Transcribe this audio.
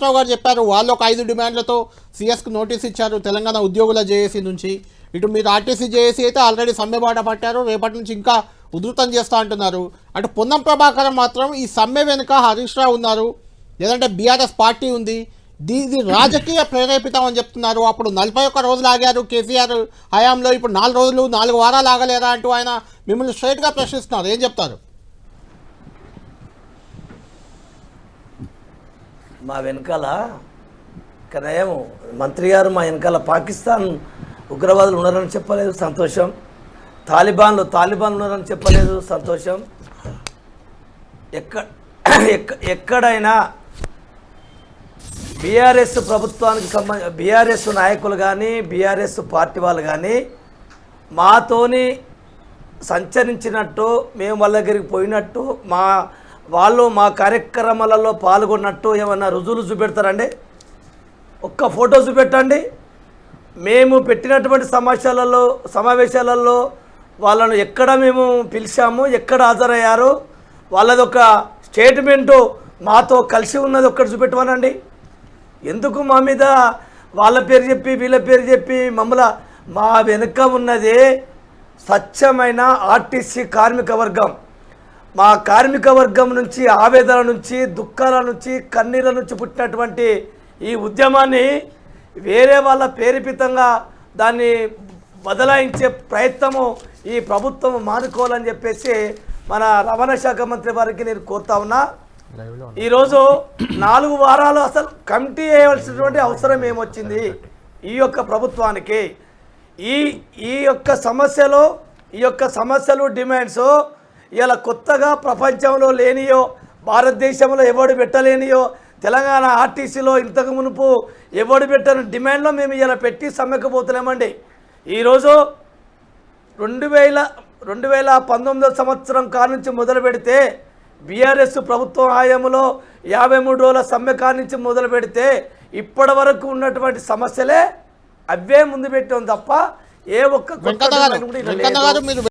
శ్రీనివాసరావు గారు చెప్పారు, వాళ్ళు ఒక 5 డిమాండ్లతో సీఎస్కు నోటీస్ ఇచ్చారు తెలంగాణ ఉద్యోగుల జేఏసీ నుంచి. ఇటు మీరు ఆర్టీసీ జేఏసీ అయితే ఆల్రెడీ సమ్మె బాట పట్టారు, రేపటి నుంచి ఇంకా ఉధృతం చేస్తూ అంటున్నారు. అటు పొన్నం ప్రభాకర్ మాత్రం ఈ సమ్మె వెనుక హరీష్ రావు ఉన్నారు, లేదంటే బీఆర్ఎస్ పార్టీ ఉంది, ఇది రాజకీయ ప్రేరేపితం అని చెప్తున్నారు. అప్పుడు 41 రోజులు ఆగారు కేసీఆర్ హయాంలో, ఇప్పుడు 4 రోజులు 4 వారాలు ఆగలేరా అంటూ ఆయన మిమ్మల్ని స్ట్రైట్గా ప్రశ్నిస్తున్నారు. ఏం చెప్తారు? మా వెనకాల కనయం మంత్రి గారు మా వెనకాల పాకిస్తాన్ ఉగ్రవాదులు ఉన్నారని చెప్పలేదు, సంతోషం. తాలిబాన్లు ఉన్నారని చెప్పలేదు, సంతోషం. ఎక్కడైనా బీఆర్ఎస్ ప్రభుత్వానికి బీఆర్ఎస్ నాయకులు కానీ బీఆర్ఎస్ పార్టీ వాళ్ళు కానీ మాతోని సంచరించినట్టు, మేము వాళ్ళ దగ్గరికి పోయినట్టు, వాళ్ళు మా కార్యక్రమాలలో పాల్గొన్నట్టు ఏమన్నా రుజువులు చూపెడతారండి? ఒక్క ఫోటో చూపెట్టండి. మేము పెట్టినటువంటి సమావేశాలలో వాళ్ళను ఎక్కడ మేము పిలిచాము, ఎక్కడ హాజరయ్యారు, వాళ్ళది ఒక స్టేట్మెంటు మాతో కలిసి ఉన్నది ఒక్కటి చూపెట్టమనండి. ఎందుకు మా మీద వాళ్ళ పేరు చెప్పి వీళ్ళ పేరు చెప్పి మా వెనుక ఉన్నది స్వచ్ఛమైన ఆర్టీసీ కార్మిక వర్గం. మా కార్మిక వర్గం నుంచి ఆవేదన నుంచి దుఃఖాల నుంచి కన్నీళ్ళ నుంచి పుట్టినటువంటి ఈ ఉద్యమాన్ని వేరే వాళ్ళ ప్రేరేపితంగా దాన్ని బదలాయించే ప్రయత్నము ఈ ప్రభుత్వం మానుకోవాలని చెప్పేసి మన రవాణా శాఖ మంత్రి వారికి నేను కోరుతా ఉన్నా. ఈరోజు 4 వారాలు అసలు కమిటీ వేయవలసినటువంటి అవసరం ఏమొచ్చింది ఈ యొక్క ప్రభుత్వానికి? ఈ యొక్క సమస్యలు డిమాండ్స్ ఇలా కొత్తగా ప్రపంచంలో లేనియో, భారతదేశంలో ఎవడు పెట్టలేనియో, తెలంగాణ ఆర్టీసీలో ఇంతకు మునుపు ఎవడు పెట్టని డిమాండ్లో మేము ఇలా పెట్టి సమ్మెకపోతున్నామండి. ఈరోజు 2019 సంవత్సరం కానుంచి మొదలు పెడితే బీఆర్ఎస్ ప్రభుత్వం హయాంలో 53 రోజుల సమ్మె కానుంచి మొదలు పెడితే ఇప్పటి వరకు ఉన్నటువంటి సమస్యలే అవే ముందు పెట్టాం తప్ప ఏ ఒక్క